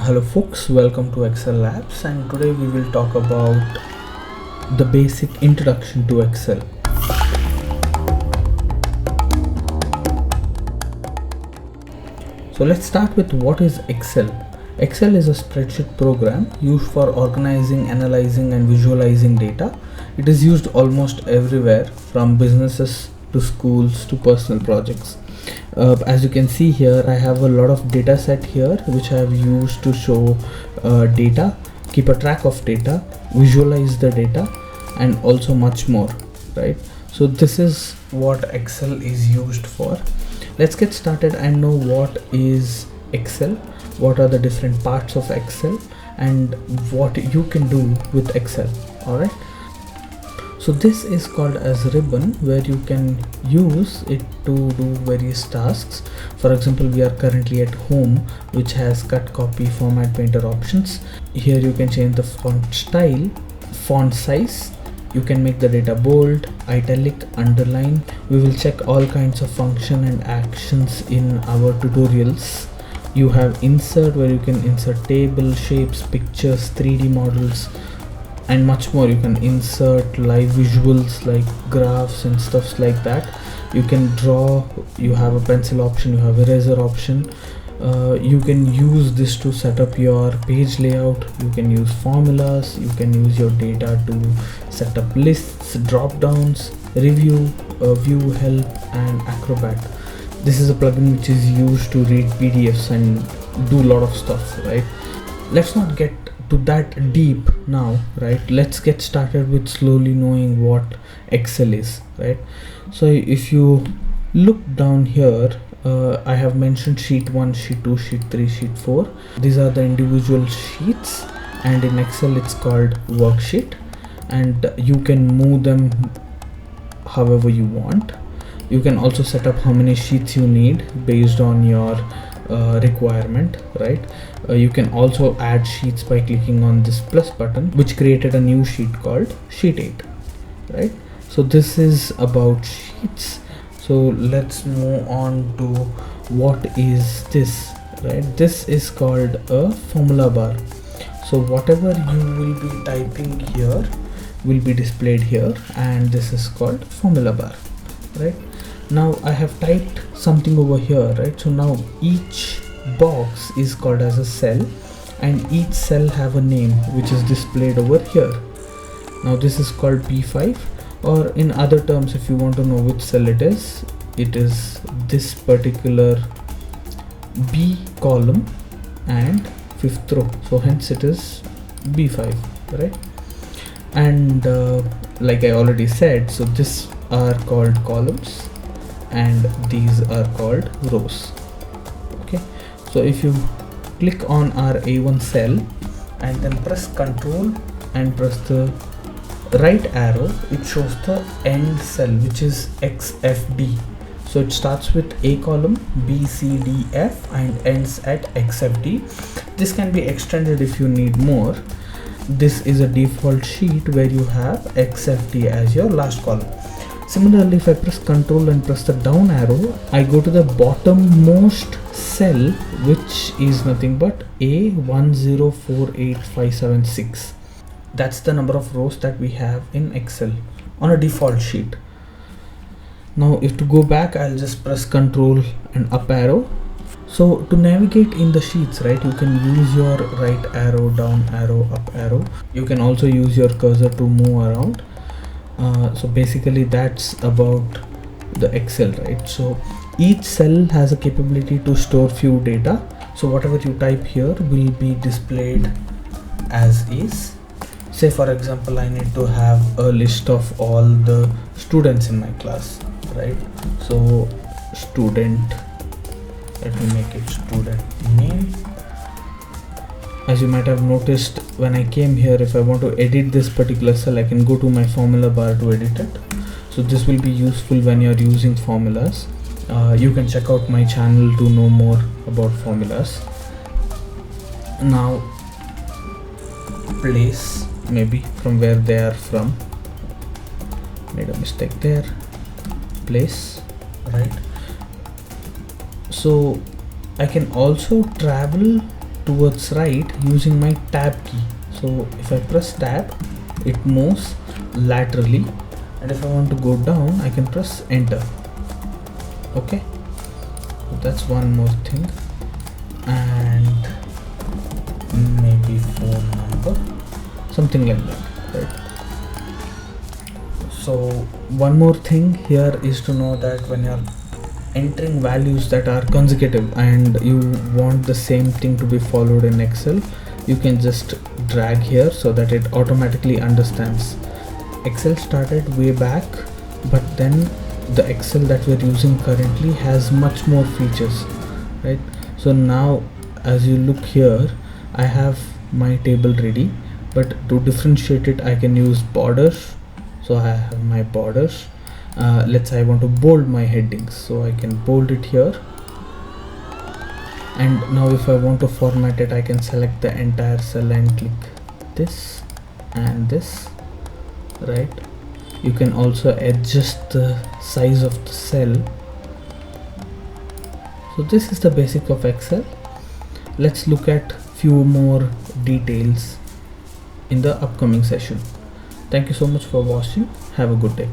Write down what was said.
Hello folks, welcome to Excel Labs, and today we will talk about the basic introduction to Excel. So let's start with what is Excel. Excel is a spreadsheet program used for organizing, analyzing and visualizing data. It is used almost everywhere, from businesses to schools to personal projects. As you can see here, I have a lot of data set here which I have used to show data, keep a track of data, visualize the data, and also much more, right? So this is what Excel is used for. Let's get started and know what is Excel, what are the different parts of Excel, and what you can do with Excel. All right. So this is called as ribbon, where you can use it to do various tasks. For example, we are currently at home, which has cut, copy, format, painter options. Here you can change the font style, font size. You can make the data bold, italic, underline. We will check all kinds of function and actions in our tutorials. You have insert, where you can insert table, shapes, pictures, 3D models, and much more. You can insert live visuals like graphs and stuffs like that. You can draw, you have a pencil option, you have eraser option. You can use this to set up your page layout. You can use formulas, you can use your data to set up lists, drop downs, review, view, help, and Acrobat. This is a plugin which is used to read PDFs and do a lot of stuff, right? Let's not get to that deep now, right? Let's get started with slowly knowing what Excel is, right? So if you look down here, I have mentioned sheet 1, sheet 2, sheet 3, sheet 4. These are the individual sheets, and in Excel it's called Worksheet, and you can move them however you want. You can also set up how many sheets you need based on your requirement, right? You can also add sheets by clicking on this plus button, which created a new sheet called sheet 8, right? So this is about sheets. So let's move on to what is this, right? This is called a formula bar. So whatever you will be typing here will be displayed here, and this is called formula bar, right? Now I have typed something over here, right? So now each box is called as a cell, and each cell have a name which is displayed over here. Now this is called B5, or in other terms, if you want to know which cell it is this particular B column and 5th row, so hence it is B5, right? And like I already said, so these are called columns and these are called rows. Okay, so if you click on our A1 cell and then press Ctrl and press the right arrow, it shows the end cell, which is XFD. So it starts with A column, B, C, D, F, and ends at XFD. This can be extended if you need more. This is a default sheet where you have XFD as your last column. Similarly, if I press Ctrl and press the down arrow, I go to the bottommost cell, which is nothing but A1048576. That's the number of rows that we have in Excel on a default sheet. Now if to go back, I'll just press Ctrl and up arrow. So to navigate in the sheets, right, you can use your right arrow, down arrow, up arrow. You can also use your cursor to move around. So basically that's about the Excel, right? So each cell has a capability to store few data. So whatever you type here will be displayed as is. Say for example, I need to have a list of all the students in my class, right? So student, let me make it student name. As you might have noticed, when I came here, if I want to edit this particular cell, I can go to my formula bar to edit it. So this will be useful when you're using formulas. You can check out my channel to know more about formulas. Now place, maybe from where they are from, made a mistake there, place, right? So I can also travel towards right using my tab key. So if I press tab, it moves laterally, and if I want to go down, I can press enter. Okay, so that's one more thing. And maybe phone number, something like that, right? So one more thing here is to know that when you're entering values that are consecutive and you want the same thing to be followed in Excel, you can just drag here so that it automatically understands. Excel started way back, but then the Excel that we're using currently has much more features, right? So now as you look here, I have my table ready, but to differentiate it, I can use borders. So I have my borders. Let's say I want to bold my headings, so I can bold it here. And now if I want to format it, I can select the entire cell and click this and this, right? You can also adjust the size of the cell. So this is the basic of Excel. Let's look at few more details in the upcoming session. Thank you so much for watching. Have a good day.